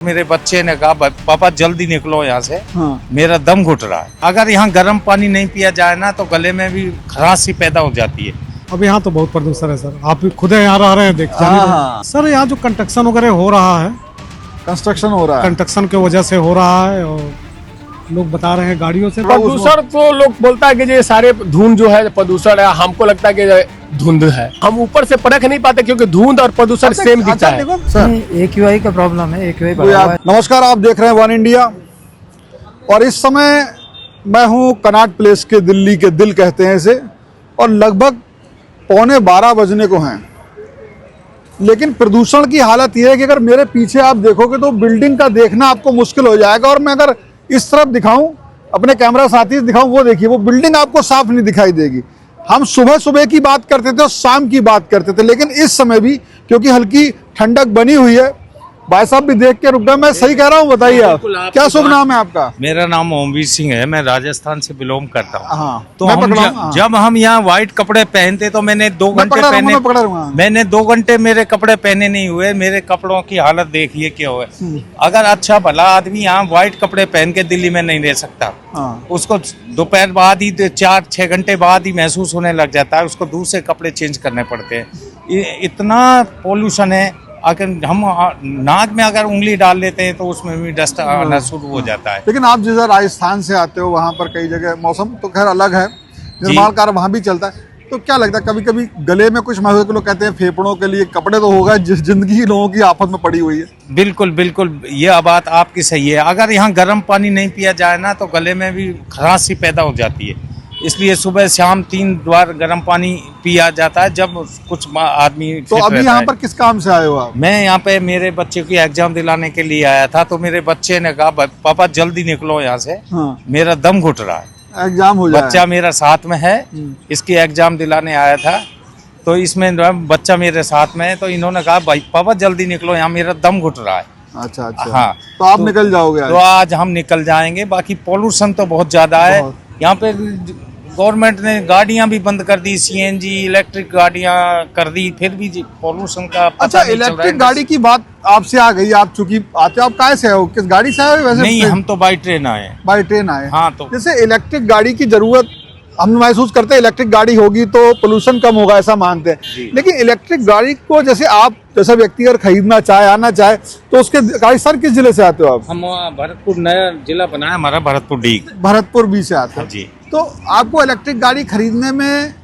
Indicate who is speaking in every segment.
Speaker 1: मेरे बच्चे ने कहा पापा जल्दी निकलो यहाँ से।
Speaker 2: हाँ।
Speaker 1: मेरा दम घुट रहा है। अगर यहाँ गर्म पानी नहीं पिया जाए ना तो गले में भी खराश सी पैदा हो जाती है।
Speaker 3: अब यहाँ तो बहुत प्रदूषण है सर, आप भी खुद यहाँ रह रहे हैं, देख
Speaker 2: हाँ।
Speaker 3: सर यहाँ जो कंस्ट्रक्शन वगैरह हो रहा है,
Speaker 2: कंस्ट्रक्शन हो रहा है,
Speaker 3: कंस्ट्रक्शन की वजह से हो रहा है और लोग बता रहे हैं गाड़ियों से
Speaker 4: प्रदूषण तो लोग बोलता है कि ये सारे धुंध जो है प्रदूषण है। हमको लगता है कि धुंध है, हम ऊपर से परख नहीं पाते क्योंकि धुंध और प्रदूषण सेम दिखता है।
Speaker 2: सर
Speaker 5: AQI का प्रॉब्लम है, AQI बढ़ा हुआ है।
Speaker 2: नमस्कार, आप देख रहे हैं वन इंडिया और इस समय मैं हूं कनॉट प्लेस के, दिल्ली के दिल कहते हैं इसे, और लगभग 11:15 बजने को हैं। लेकिन प्रदूषण की हालत यह है कि अगर मेरे पीछे आप देखोगे तो बिल्डिंग का देखना आपको मुश्किल हो जाएगा। और मैं अगर इस तरफ दिखाऊं, अपने कैमरा साथी से दिखाऊं, वो देखिए वो बिल्डिंग आपको साफ नहीं दिखाई देगी। हम सुबह सुबह की बात करते थे और शाम की बात करते थे, लेकिन इस समय भी क्योंकि हल्की ठंडक बनी हुई है, भाई साहब भी देख के रुक गए। मैं सही कह रहा हूँ, बताइए आप क्या शुभ नाम है आपका?
Speaker 1: मेरा नाम ओमवीर सिंह है, मैं राजस्थान से बिलोंग करता हूँ।
Speaker 2: हाँ,
Speaker 1: तो
Speaker 2: मैं
Speaker 1: हम
Speaker 2: पकड़ा हूँ, हाँ।
Speaker 1: जब हम यहाँ व्हाइट कपड़े पहनते तो मैंने 2 घंटे
Speaker 2: पकड़ा
Speaker 1: मैंने 2 घंटे मेरे कपड़े पहने नहीं हुए। मेरे कपड़ों की हालत देखिए क्या हुआ। अगर अच्छा भला आदमी यहाँ व्हाइट कपड़े पहन के दिल्ली में नहीं रह सकता,
Speaker 2: हाँ।
Speaker 1: उसको दोपहर बाद ही 4-6 घंटे बाद ही महसूस होने लग जाता है, उसको दूसरे कपड़े चेंज करने पड़ते हैं। इतना पोल्यूशन है। अगर हम नाक में अगर उंगली डाल लेते हैं तो उसमें भी डस्ट आना शुरू हो जाता है।
Speaker 2: लेकिन आप जैसा राजस्थान से आते हो, वहाँ पर कई जगह मौसम तो खैर अलग है, निर्माण कार्य वहाँ भी चलता है, तो क्या लगता है कभी कभी गले में कुछ महसूस, लोग कहते हैं फेफड़ों के लिए कपड़े तो होगा, जिस जिंदगी लोगों की आफत में पड़ी हुई है।
Speaker 1: बिल्कुल बिल्कुल, ये बात आपकी सही है। अगर यहाँ गर्म पानी नहीं पिया जाए ना तो गले में भी खराश सी पैदा हो जाती है। इसलिए सुबह शाम 3 बार गर्म पानी पिया जाता है जब कुछ आदमी।
Speaker 2: तो अभी यहाँ पर किस काम से आए हो आप?
Speaker 1: मैं यहाँ पे मेरे बच्चे की एग्जाम दिलाने के लिए आया था, तो मेरे बच्चे ने कहा पापा जल्दी निकलो यहाँ से।
Speaker 2: हाँ।
Speaker 1: मेरा दम घुट रहा है।
Speaker 2: एग्जाम हो जाए।
Speaker 1: बच्चा मेरा साथ में है, इसकी एग्जाम दिलाने आया था, तो इसमें बच्चा मेरे साथ में है, तो इन्होंने कहा भाई पापा जल्दी निकलो, यहाँ मेरा दम घुट रहा है।
Speaker 2: अच्छा अच्छा।
Speaker 1: हाँ,
Speaker 2: तो आप निकल जाओगे आज?
Speaker 1: तो आज हम निकल जाएंगे। बाकी पोल्यूशन तो बहुत ज्यादा है यहाँ पे। गवर्नमेंट ने गाड़ियां भी बंद कर दी, CNG इलेक्ट्रिक गाड़ियां कर दी, फिर भी पोल्यूशन का पता
Speaker 2: अच्छा,
Speaker 1: नहीं चल रहा है।
Speaker 2: इलेक्ट्रिक गाड़ी की बात आपसे आ गई, आप चूंकि आते हो, आप कहाँ से आए हो, किस गाड़ी से आए हो? वैसे
Speaker 1: नहीं, हम तो बाई ट्रेन आए हैं।
Speaker 2: बाई ट्रेन आए।
Speaker 1: हाँ, तो
Speaker 2: जैसे इलेक्ट्रिक गाड़ी की जरूरत हम महसूस करते हैं, इलेक्ट्रिक गाड़ी होगी तो पोल्यूशन कम होगा, ऐसा मानते हैं। लेकिन इलेक्ट्रिक गाड़ी को जैसे आप जैसा व्यक्ति अगर खरीदना चाहे, आना चाहे, तो उसके राजस्थान किस जिले से आते हो आप?
Speaker 1: हम भरतपुर, नया जिला बना है हमारा भरतपुर डी,
Speaker 2: भरतपुर बी से आते हो
Speaker 1: जी।
Speaker 2: तो आपको इलेक्ट्रिक गाड़ी खरीदने में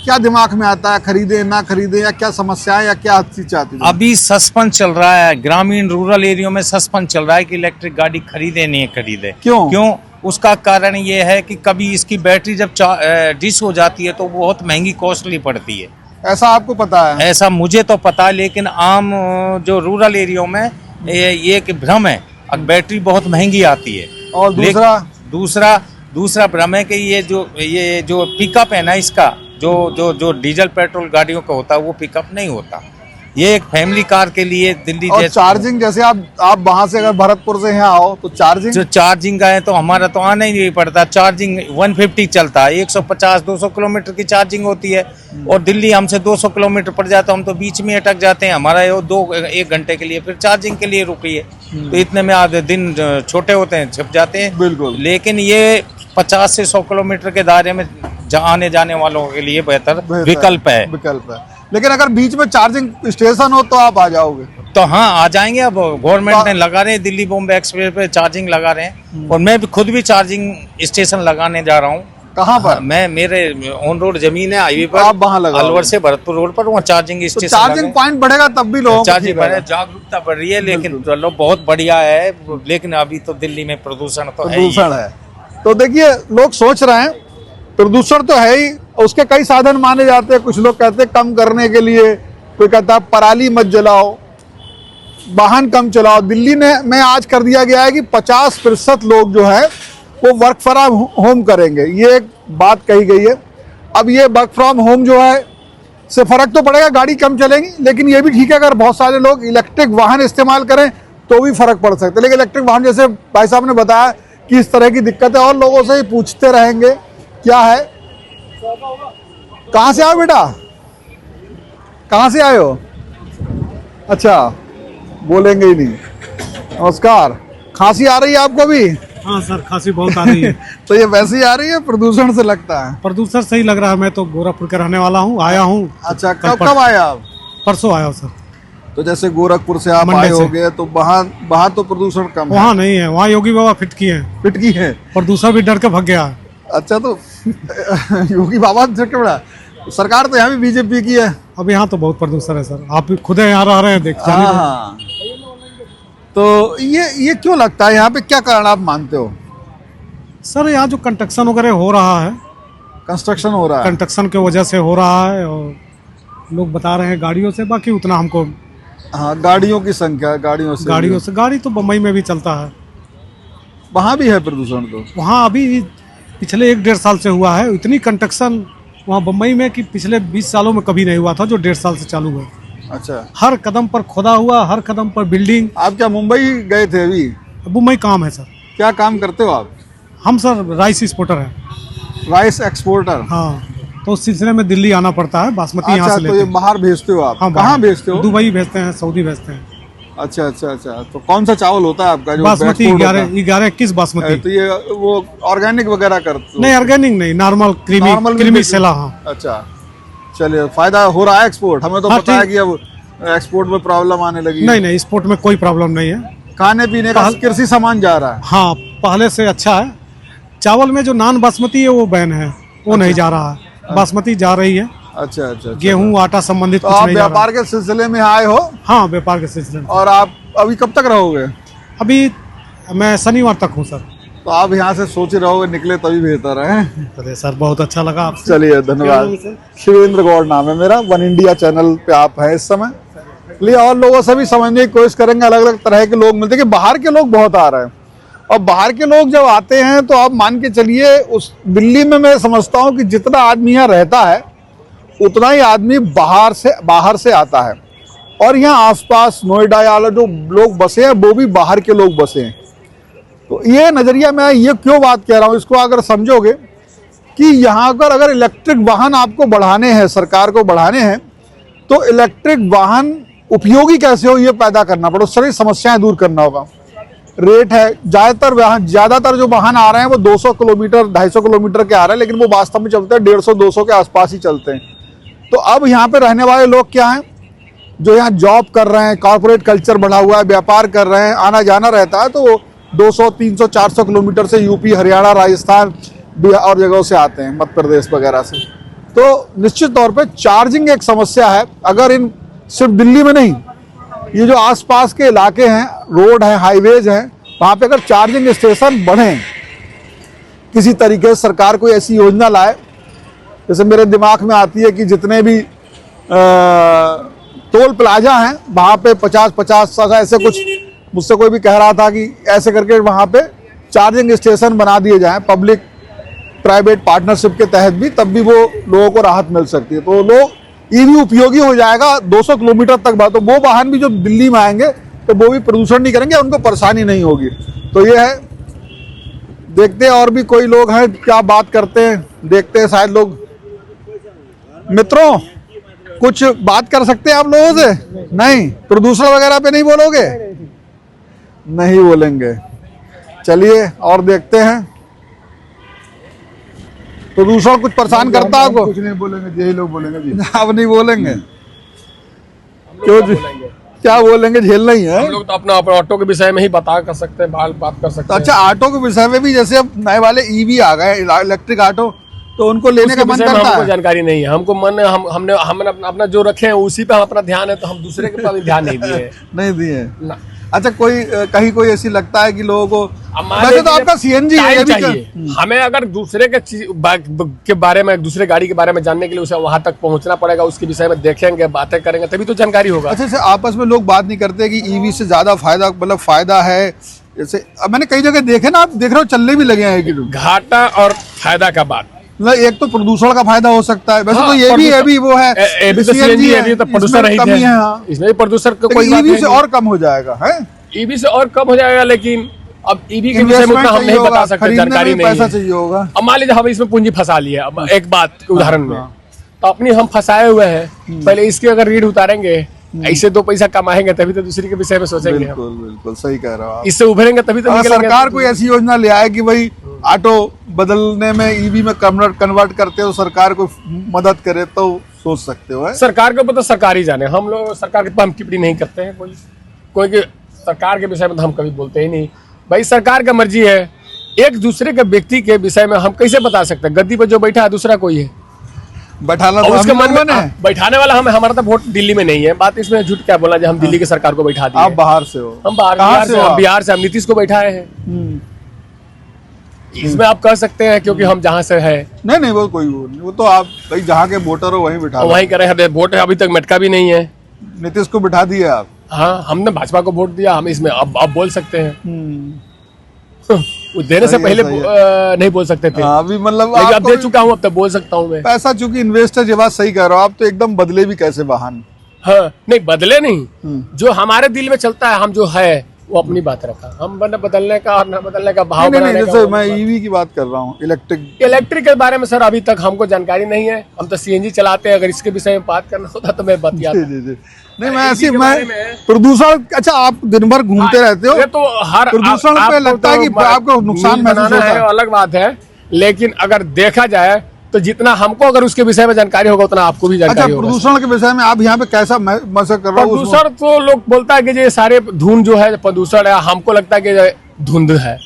Speaker 2: क्या दिमाग में आता है, खरीदे ना खरीदे, या क्या समस्या है, या क्या चीज चाहती है?
Speaker 1: अभी सस्पेंस चल रहा है ग्रामीण रूरल एरिया में, सस्पेंस चल रहा है कि इलेक्ट्रिक गाड़ी खरीदे नहीं खरीदे।
Speaker 2: क्यों?
Speaker 1: उसका कारण ये है कि कभी इसकी बैटरी जब डिस हो जाती है तो बहुत महंगी कॉस्टली पड़ती है।
Speaker 2: ऐसा आपको पता है?
Speaker 1: ऐसा मुझे तो पता है, लेकिन आम जो रूरल एरिया में ये एक भ्रम है, अब बैटरी बहुत महंगी आती है।
Speaker 2: और
Speaker 1: दूसरा भ्रम है कि ये जो पिकअप है ना, इसका जो डीजल पेट्रोल गाड़ियों का होता है वो पिकअप नहीं होता। ये एक फैमिली कार के लिए दिल्ली
Speaker 2: और चार्जिंग, जैसे आप वहां से अगर भरतपुर से यहाँ आओ तो
Speaker 1: जो चार्जिंग का है तो हमारा तो आना ही नहीं पड़ता। चार्जिंग 150 चलता है, 150-200 किलोमीटर की चार्जिंग होती है, और दिल्ली हमसे 200 किलोमीटर पड़ जाता है, हम तो बीच में अटक जाते हैं। हमारा ये 1 घंटे के लिए फिर चार्जिंग के लिए रुकी है, तो इतने में आधे दिन छोटे होते हैं, छिप जाते हैं।
Speaker 2: बिल्कुल।
Speaker 1: लेकिन ये 50 से 100 किलोमीटर के दायरे में आने जाने वालों के लिए बेहतर विकल्प है।
Speaker 2: लेकिन अगर बीच में चार्जिंग स्टेशन हो तो आप आ जाओगे?
Speaker 1: तो हाँ, आ जाएंगे। अब गवर्नमेंट ने लगा रहे हैं, दिल्ली बॉम्बे एक्सप्रेस पे चार्जिंग लगा रहे हैं, और मैं भी खुद भी चार्जिंग स्टेशन लगाने जा रहा हूँ।
Speaker 2: कहाँ पर?
Speaker 1: मैं मेरे ऑन रोड जमीन है, हाईवे पर,
Speaker 2: आप वहाँ लगा
Speaker 1: अलवर से भरतपुर रोड पर, वहाँ चार्जिंग स्टेशन।
Speaker 2: चार्जिंग पॉइंट बढ़ेगा तब भी लोगों को
Speaker 1: चार्जिंग जागरूकता बढ़ रही है, लेकिन चलो बहुत बढ़िया है। लेकिन अभी तो दिल्ली में प्रदूषण तो है।
Speaker 2: तो देखिए, लोग सोच रहे हैं प्रदूषण तो है ही, उसके कई साधन माने जाते हैं। कुछ लोग कहते हैं कम करने के लिए, कोई कहता है पराली मत जलाओ, वाहन कम चलाओ। दिल्ली में आज कर दिया गया है कि 50% लोग जो है वो वर्क फ्रॉम होम करेंगे, ये एक बात कही गई है। अब ये वर्क फ्रॉम होम जो है से फर्क तो पड़ेगा, गाड़ी कम चलेंगी, लेकिन ये भी ठीक है अगर बहुत सारे लोग इलेक्ट्रिक वाहन इस्तेमाल करें तो भी फर्क पड़ सकता है। लेकिन इलेक्ट्रिक वाहन, जैसे भाई साहब ने बताया कि इस तरह की दिक्कत है, और लोगों से ही पूछते रहेंगे क्या है। कहाँ से आए बेटा? कहाँ से आए हो? अच्छा, बोलेंगे ही नहीं। नमस्कार। खांसी आ रही है आपको भी?
Speaker 3: हाँ सर, खांसी बहुत आ रही है।
Speaker 2: तो ये वैसे ही आ रही है, प्रदूषण से लगता है?
Speaker 3: प्रदूषण सही लग रहा है। मैं तो गोरखपुर का रहने वाला हूँ, आया हूँ।
Speaker 2: अच्छा, कब आए आप?
Speaker 3: परसों आया हूँ सर।
Speaker 2: तो जैसे गोरखपुर से आप
Speaker 3: मंडे
Speaker 2: आए
Speaker 3: से।
Speaker 2: होगे तो वहाँ तो प्रदूषण कम है?
Speaker 3: वहाँ नहीं है, वहाँ योगी बाबा फिटकी है,
Speaker 2: पिटकी है।
Speaker 3: प्रदूषण भी डर के भाग गया है।
Speaker 2: अच्छा, तो योगी बाबा से क्या बड़ा, सरकार तो यहाँ भी बीजेपी की है।
Speaker 3: अब यहाँ तो बहुत प्रदूषण है सर, आप भी खुद यहाँ रह रहे हैं, देख जानिए।
Speaker 2: हाँ, तो ये क्यों लगता है, यहाँ पे क्या कारण आप मानते हो?
Speaker 3: सर यहाँ जो कंस्ट्रक्शन वगैरह हो रहा है,
Speaker 2: कंस्ट्रक्शन हो रहा है,
Speaker 3: कंस्ट्रक्शन की वजह से हो रहा है, और लोग बता रहे हैं गाड़ियों से, बाकी उतना हमको।
Speaker 2: हाँ, गाड़ियों की संख्या, गाड़ियों से
Speaker 3: गाड़ी तो बम्बई में भी चलता है,
Speaker 2: वहाँ भी है प्रदूषण। तो
Speaker 3: वहाँ अभी पिछले 1-1.5 साल से हुआ है इतनी कंस्ट्रक्शन वहाँ बम्बई में कि पिछले 20 सालों में कभी नहीं हुआ था, जो 1.5 साल से चालू है।
Speaker 2: अच्छा,
Speaker 3: हर कदम पर खोदा हुआ, हर कदम पर बिल्डिंग।
Speaker 2: आप क्या मुंबई गए थे अभी?
Speaker 3: मुंबई काम है सर।
Speaker 2: क्या काम करते हो आप?
Speaker 3: हम सर राइस एक्सपोर्टर हैं।
Speaker 2: Rice exporter?
Speaker 3: हाँ, तो उस सिलसिले में दिल्ली आना पड़ता है, बासमती यहाँ
Speaker 2: अच्छा,
Speaker 3: से
Speaker 2: तो
Speaker 3: लेते
Speaker 2: ये
Speaker 3: हैं।
Speaker 2: बाहर भेजते हो आप?
Speaker 3: हाँ,
Speaker 2: कहाँ भेजते हो?
Speaker 3: दुबई भेजते हैं, सऊदी भेजते हैं।
Speaker 2: अच्छा अच्छा अच्छा, तो कौन सा चावल होता है आपका जो
Speaker 3: बासमती
Speaker 2: export होता है?
Speaker 3: 11-21 बासमती।
Speaker 2: तो ये वो ऑर्गेनिक वगैरह करते हो?
Speaker 3: नहीं, ऑर्गेनिक नहीं, नॉर्मल
Speaker 2: Normal
Speaker 3: क्रीमी
Speaker 2: भी
Speaker 3: सेला। हाँ,
Speaker 2: अच्छा, चलिए, फायदा हो रहा है एक्सपोर्ट? हमें तो
Speaker 3: हाँ,
Speaker 2: पता है
Speaker 3: ठीक।
Speaker 2: कि अब एक्सपोर्ट में प्रॉब्लम आने लगी।
Speaker 3: नहीं, एक्सपोर्ट में कोई प्रॉब्लम नहीं है।
Speaker 2: खाने पीने का कृषि सामान जा रहा है?
Speaker 3: हाँ, पहले से अच्छा है। चावल में जो नॉन बासमती है वो बैन है, वो नहीं जा रहा है, बासमती जा रही है।
Speaker 2: अच्छा अच्छा,
Speaker 3: गेहूं आटा संबंधित
Speaker 2: तो
Speaker 3: कुछ
Speaker 2: आप
Speaker 3: नहीं जा रहा।
Speaker 2: व्यापार के सिलसिले में आए हो?
Speaker 3: हाँ, व्यापार के सिलसिले में।
Speaker 2: और आप अभी कब तक रहोगे?
Speaker 3: अभी मैं शनिवार तक हूँ सर।
Speaker 2: तो आप यहाँ से सोच ही रहोगे, निकले तभी बेहतर है।
Speaker 3: अरे सर, बहुत अच्छा लगा आपसे।
Speaker 2: चलिए, धन्यवाद। शिवेंद्र गौड़ नाम है मेरा, वन इंडिया चैनल पे आप हैं इस समय। लिए और लोगों से भी समझने की कोशिश करेंगे, अलग अलग तरह के लोग मिलते हैं कि बाहर के लोग बहुत आ रहे हैं, और बाहर के लोग जब आते हैं तो आप मान के चलिए, उस दिल्ली में मैं समझता हूँ कि जितना आदमी यहाँ रहता है उतना ही आदमी बाहर से आता है। और यहाँ आसपास नोएडा या जो लोग बसे हैं वो भी बाहर के लोग बसे हैं। तो ये नज़रिया, मैं ये क्यों बात कह रहा हूँ, इसको अगर समझोगे कि यहाँ पर अगर इलेक्ट्रिक वाहन आपको बढ़ाने हैं, सरकार को बढ़ाने हैं, तो इलेक्ट्रिक वाहन उपयोगी कैसे हो ये पैदा करना पड़े, सारी समस्याएं दूर करना होगा। रेट है, ज़्यादातर जो वाहन आ रहे हैं वो 200 किलोमीटर 250 किलोमीटर के आ रहे हैं, लेकिन वो वास्तव में चलते हैं 150-200 के आसपास ही चलते हैं। तो अब यहाँ पे रहने वाले लोग क्या हैं, जो यहाँ जॉब कर रहे हैं, कॉर्पोरेट कल्चर बढ़ा हुआ है, व्यापार कर रहे हैं, आना जाना रहता है, तो 200, 300, 400 किलोमीटर से यूपी, हरियाणा, राजस्थान, बिहार और जगहों से आते हैं, मध्य प्रदेश वगैरह से। तो निश्चित तौर पे चार्जिंग एक समस्या है। अगर इन सिर्फ दिल्ली में नहीं, ये जो आसपास के इलाके हैं, रोड हैं, हाईवेज हैं, वहाँ पे अगर चार्जिंग स्टेशन बढ़ें, किसी तरीके से सरकार कोई ऐसी योजना लाए, जैसे मेरे दिमाग में आती है कि जितने भी टोल प्लाजा हैं वहाँ पे 50-50 ऐसे कुछ, मुझसे कोई भी कह रहा था कि ऐसे करके वहाँ पे चार्जिंग स्टेशन बना दिए जाएं, पब्लिक प्राइवेट पार्टनरशिप के तहत भी, तब भी वो लोगों को राहत मिल सकती है। तो लोग ईवी उपयोगी हो जाएगा 200 किलोमीटर तक बात, तो वो वाहन भी जो दिल्ली में आएंगे तो वो भी प्रदूषण नहीं करेंगे, उनको परेशानी नहीं होगी। तो ये है, देखते हैं और भी कोई लोग हैं क्या बात करते हैं, देखते हैं। शायद लोग, मित्रों, कुछ बात कर सकते हैं आप लोगों से? नहीं, प्रदूषण वगैरह पे नहीं बोलोगे? नहीं बोलेंगे। चलिए और देखते हैं। प्रदूषण कुछ परेशान करता है आपको?
Speaker 6: कुछ नहीं बोलेंगे, यही लोग बोलेंगे जी।
Speaker 2: आप नहीं बोलेंगे? क्यों जी? क्या बोलेंगे, झेलना ही है।
Speaker 4: हम लोग तो अपना ऑटो के विषय में ही बात कर सकते हैं, बात कर सकते हैं।
Speaker 2: अच्छा, ऑटो के विषय में भी, जैसे अब नए वाले ईवी आ गए, इलेक्ट्रिक ऑटो, तो उनको लेने का मन करता
Speaker 4: हमको
Speaker 2: है?
Speaker 4: जानकारी नहीं है, हमको मन हमने अपना जो रखे हैं उसी पे हम अपना ध्यान है, तो हम दूसरे के पास ध्यान नहीं दिए।
Speaker 2: नहीं दिए
Speaker 4: ना।
Speaker 2: अच्छा, कहीं कोई ऐसी लगता है कि लोगों को,
Speaker 4: हमारे
Speaker 2: वैसे तो
Speaker 4: लिए
Speaker 2: आपका सीएनजी है, ये भी
Speaker 4: चाहिए। हमें अगर दूसरे के बारे में, दूसरे गाड़ी के बारे में जानने के लिए उसे वहां तक पहुंचना पड़ेगा, उसके विषय में देखेंगे, बातें करेंगे, तभी तो जानकारी होगा।
Speaker 2: अच्छा से आपस में लोग बात नहीं करते कि ईवी से ज्यादा फायदा, मतलब फायदा है? जैसे अब मैंने कई जगह देखे ना, आप देख रहे हो चलने भी लगे हैं कि
Speaker 4: घाटा और फायदा का बात,
Speaker 2: मतलब एक तो प्रदूषण का फायदा हो सकता है, वैसे
Speaker 4: हाँ,
Speaker 2: तो ये भी वो है,
Speaker 4: सीएनजी है, तो प्रदूषण रहित
Speaker 2: कमी है।
Speaker 4: है,
Speaker 2: हाँ,
Speaker 4: इसमें भी प्रदूषण का कोई बात
Speaker 2: ईवी से
Speaker 4: नहीं।
Speaker 2: और कम हो जाएगा है,
Speaker 4: ईवी से और कम हो जाएगा, लेकिन अब ईवी के विषय में उतना हम नहीं बता सकते, जानकारी नहीं
Speaker 2: पैसा
Speaker 4: है।
Speaker 2: चाहिए होगा।
Speaker 4: अब मान लीजिए हम इसमें पूंजी फंसा लिए, अब एक बात उदाहरण में, तो अपनी हम फंसाए हुए हैं, पहले इसके अगर रीढ़ उतारेंगे ऐसे दो पैसा कमाएंगे तभी तो दूसरी के विषय में सोचेंगे हम।
Speaker 2: बिल्कुल बिल्कुल सही कह रहे हो आप।
Speaker 4: इससे उभरेंगे तभी तो
Speaker 2: अगर
Speaker 4: निकलेंगे।
Speaker 2: सरकार कोई ऐसी योजना ले आए कि भाई ऑटो बदलने में ईवी में कन्वर्ट करते हो, सरकार को मदद करे तो सोच सकते हो। है
Speaker 4: सरकार के ऊपर तो सरकार ही जाने, हम लोग सरकार के ऊपर हम टिप्पणी नहीं करते हैं। कोई के सरकार के विषय में तो हम कभी बोलते ही नहीं। भाई सरकार का मर्जी है, एक दूसरे के व्यक्ति के विषय में हम कैसे बता सकते हैं? गद्दी पर जो बैठा है दूसरा कोई है,
Speaker 2: बैठाना
Speaker 4: और
Speaker 2: तो
Speaker 4: उसके
Speaker 2: हम
Speaker 4: मन
Speaker 2: लोगों
Speaker 4: में
Speaker 2: ने।
Speaker 4: बैठाने वाला हमारा तो वोट दिल्ली में नहीं है। बात इसमें झूठ क्या बोला जो हम दिल्ली की सरकार को बैठा दिए।
Speaker 2: आप बाहर से हो?
Speaker 4: हम बाहर
Speaker 2: कहाँ
Speaker 4: बिहार
Speaker 2: से
Speaker 4: से,
Speaker 2: हो
Speaker 4: हम
Speaker 2: आप?
Speaker 4: बिहार से, हम नीतीश को बैठाए हैं। इसमें आप कह सकते हैं क्योंकि हम जहाँ से है
Speaker 2: नहीं नहीं वो कोई वो तो आप भाई जहाँ के वोटर हो वहीं बिठा लो।
Speaker 4: वहीं करे हैं। वोट अभी तक मटका भी नहीं है।
Speaker 2: नीतीश को बिठा दिए आप?
Speaker 4: हाँ, हमने भाजपा को वोट दिया, हम इसमें अब बोल सकते हैं। वो देने से
Speaker 2: सही है,
Speaker 4: पहले
Speaker 2: सही
Speaker 4: नहीं बोल सकते थे।
Speaker 2: हाँ, अभी मतलब
Speaker 4: लेकिन अब
Speaker 2: आपको
Speaker 4: दे चुका हूँ, अब तो बोल सकता हूँ मैं।
Speaker 2: पैसा चूंकि इन्वेस्ट है, ये बात सही कह रहे हो आप। तो एकदम बदले भी कैसे वाहन?
Speaker 4: हाँ, नहीं बदले नहीं, जो हमारे दिल में चलता है हम जो है वो अपनी बात रखा। हम न बदलने का और न बदलने का भाव
Speaker 2: नहीं
Speaker 4: बनाने
Speaker 2: जैसे
Speaker 4: का
Speaker 2: मैं ईवी की बात कर रहा हूँ,
Speaker 4: इलेक्ट्रिक के बारे में सर अभी तक हमको जानकारी नहीं है। हम तो सीएनजी चलाते हैं। अगर इसके विषय में बात करना होता तो मैं बतियाता।
Speaker 2: जी नहीं मैं ऐसी
Speaker 4: EV के
Speaker 2: मैं
Speaker 4: बारे में-
Speaker 2: प्रदूषण। अच्छा आप दिन भर घूमते रहते हो,
Speaker 4: ये तो हर
Speaker 2: प्रदूषण पे
Speaker 4: आपको
Speaker 2: लगता है कि
Speaker 4: तो
Speaker 2: आपको नुकसान
Speaker 4: न्यूज़
Speaker 2: महसूस
Speaker 4: बनाना
Speaker 2: होता है?
Speaker 4: अलग बात है, लेकिन अगर देखा जाए तो जितना हमको अगर उसके विषय में जानकारी होगा उतना आपको भी
Speaker 2: अच्छा
Speaker 4: जानकारी होगा।
Speaker 2: प्रदूषण के विषय में आप यहाँ पे कैसा महसूस कर रहे हो?
Speaker 4: प्रदूषण तो लोग बोलता है कि ये सारे धुंध जो है प्रदूषण है, हमको लगता है कि ये धुंध है।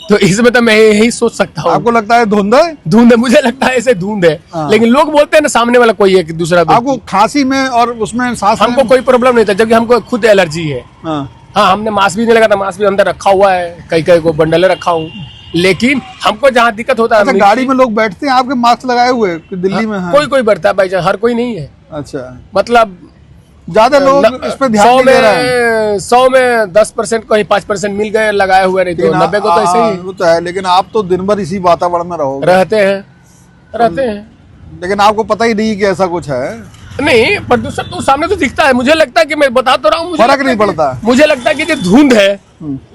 Speaker 4: तो इसमें तो मैं यही सोच सकता हूँ।
Speaker 2: आपको लगता है धुंध है?
Speaker 4: धुंध है, मुझे लगता है ऐसे धुंध है।
Speaker 2: हाँ।
Speaker 4: लेकिन लोग बोलते हैं ना सामने वाला कोई है कि दूसरा व्यक्ति।
Speaker 2: आपको खांसी में और उसमें सांस
Speaker 4: हमको कोई प्रॉब्लम नहीं था, जबकि हमको खुद एलर्जी है।
Speaker 2: हाँ।
Speaker 4: हाँ, हमने मास्क भी नहीं लगा था, मास्क भी अंदर रखा हुआ है, कई कई को बंडल रखा हूँ। लेकिन हमको जहाँ दिक्कत होता है
Speaker 2: अच्छा गाड़ी में लोग बैठते हैं आपके मास्क लगाए हुए कि दिल्ली में? हाँ।
Speaker 4: कोई कोई बैठता है भाई, हर कोई नहीं है।
Speaker 2: अच्छा
Speaker 4: मतलब
Speaker 2: ज्यादा लोग इस पे ध्यान नहीं दे रहे हैं।
Speaker 4: 100 में 10% कहीं 5% मिल गए लगाए हुए, नहीं तो
Speaker 2: लेकिन
Speaker 4: 90 को तो ऐसे ही
Speaker 2: वो तो है, लेकिन आप तो दिन भर इसी वातावरण में रहोगे।
Speaker 4: रहते हैं।
Speaker 2: लेकिन आपको पता ही नहीं कि ऐसा कुछ है।
Speaker 4: नहीं, प्रदूषण तो सामने तो दिखता है। मुझे लगता है कि मैं बता तो रहा हूँ,
Speaker 2: फर्क नहीं पड़ता।
Speaker 4: मुझे लगता है कि ये धुंध है,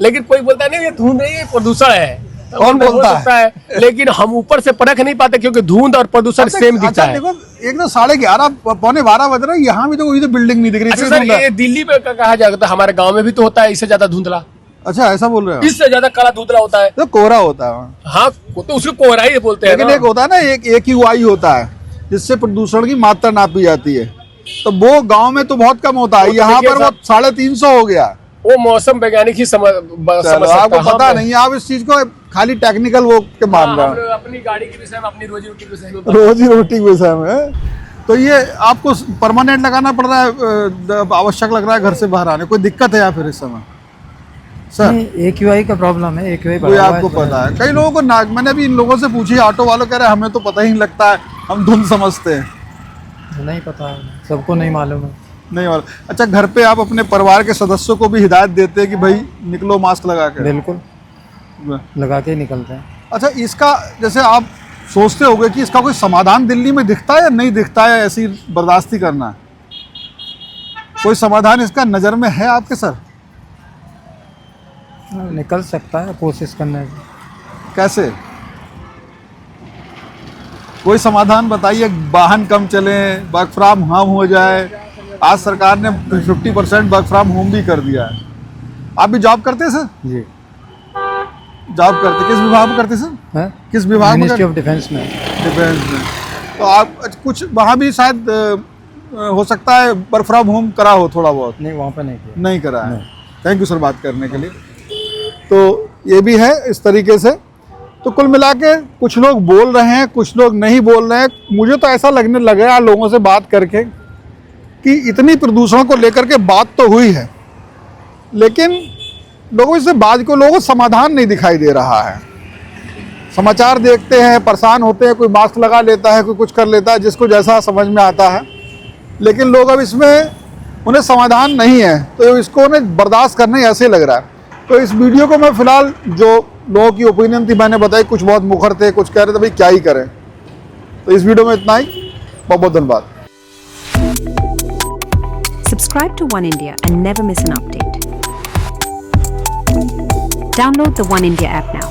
Speaker 4: लेकिन कोई बोलता नहीं ये धुंध नहीं, ये प्रदूषण है।
Speaker 2: कौन
Speaker 4: हो
Speaker 2: बोलता
Speaker 4: सकता है, लेकिन हम ऊपर से परख नहीं पाते क्योंकि धुंध और प्रदूषण सेम दिखता है।
Speaker 2: देखो एक तो 11:30 पौने 12 बज रहा है, यहाँ भी तो कोई तो बिल्डिंग नहीं दिख रही।
Speaker 4: अच्छा
Speaker 2: इतनी
Speaker 4: सर,
Speaker 2: धुंध है।
Speaker 4: ये दिल्ली में कहा जाएगा तो हमारे गांव में भी तो होता है इससे ज्यादा धुंधला।
Speaker 2: अच्छा ऐसा बोल रहे हो?
Speaker 4: इससे ज्यादा काला धुंधला होता है।
Speaker 2: तो कोहरा होता है।
Speaker 4: हाँ, तो उसको कोहरा ही बोलते हैं
Speaker 2: लेकिन
Speaker 4: ना।
Speaker 2: एक होता है ना, एक AQI होता है जिससे प्रदूषण की मात्रा नापी जाती है। तो वो गांव में तो बहुत कम होता है,
Speaker 4: वो तो
Speaker 2: यहाँ
Speaker 4: देखिए
Speaker 2: पर वो 350 हो गया।
Speaker 4: वो मौसम वैज्ञानिक ही समझ
Speaker 2: चलो,
Speaker 4: सकता
Speaker 2: आपको
Speaker 4: है।
Speaker 2: पता नहीं, आप इस चीज को खाली टेक्निकल वो के मान रहे
Speaker 4: हम
Speaker 2: हो,
Speaker 4: लोग अपनी गाड़ी के विषय में, अपनी रोजी रोटी के विषय में
Speaker 2: रोजी रोटी के विषय में। तो ये आपको परमानेंट लगाना पड़ रहा है, आवश्यक लग रहा है घर से बाहर आने? कोई दिक्कत है या फिर इस समय सर?
Speaker 5: नहीं, AQI का प्रॉब्लम है। AQI
Speaker 2: कोई आपको पता है? कई लोगों को मैंने भी इन लोगों से पूछी, ऑटो वालों कह रहे हमें तो पता ही नहीं लगता है, हम धुंध समझते हैं।
Speaker 5: नहीं पता है, सबको नहीं मालूम है।
Speaker 2: नहीं और अच्छा, घर पे आप अपने परिवार के सदस्यों को भी हिदायत देते हैं कि भाई निकलो मास्क लगा के?
Speaker 5: बिल्कुल लगा के ही निकलते हैं।
Speaker 2: अच्छा इसका जैसे आप सोचते होगे कि इसका कोई समाधान दिल्ली में दिखता है या नहीं दिखता है, ऐसी बर्दाश्ती करना है? कोई समाधान इसका नज़र में है आपके सर?
Speaker 5: निकल सकता है, कोशिश करने की।
Speaker 2: कैसे? कोई समाधान बताइए। वाहन कम चले, वर्क फ्रॉम होम हो जाए। आज सरकार ने 50% वर्क फ्रॉम होम भी कर दिया है। आप भी जॉब करते हैं सर?
Speaker 5: जी
Speaker 2: जॉब करते, किस विभाग में करते सर?
Speaker 5: है,
Speaker 2: किस विभाग में?
Speaker 5: मिनिस्ट्री ऑफ डिफेंस में।
Speaker 2: डिफेंस में। तो आप कुछ वहाँ भी शायद हो सकता है वर्क फ्रॉम होम करा हो थोड़ा बहुत?
Speaker 5: नहीं, वहाँ पे नहीं किया।
Speaker 2: नहीं करा है। थैंक यू सर बात करने के लिए। तो ये भी है इस तरीके से। तो कुल मिला के कुछ लोग बोल रहे हैं, कुछ लोग नहीं बोल रहे हैं। मुझे तो ऐसा लगने लगा लोगों से बात करके कि इतनी प्रदूषण को लेकर के बात तो हुई है, लेकिन लोगों से बात को लोगों को समाधान नहीं दिखाई दे रहा है। समाचार देखते हैं, परेशान होते हैं, कोई मास्क लगा लेता है, कोई कुछ कर लेता है, जिसको जैसा समझ में आता है। लेकिन लोग अब इसमें उन्हें समाधान नहीं है, तो इसको उन्हें बर्दाश्त करना ही ऐसे लग रहा है। तो इस वीडियो को मैं फिलहाल, जो लोगों की ओपिनियन थी मैंने बताई, कुछ बहुत मुखर थे, कुछ कह रहे थे भाई क्या ही करें। तो इस वीडियो में इतना ही। बहुत बहुत धन्यवाद।
Speaker 7: Subscribe to One India and never miss an update. Download the One India app now.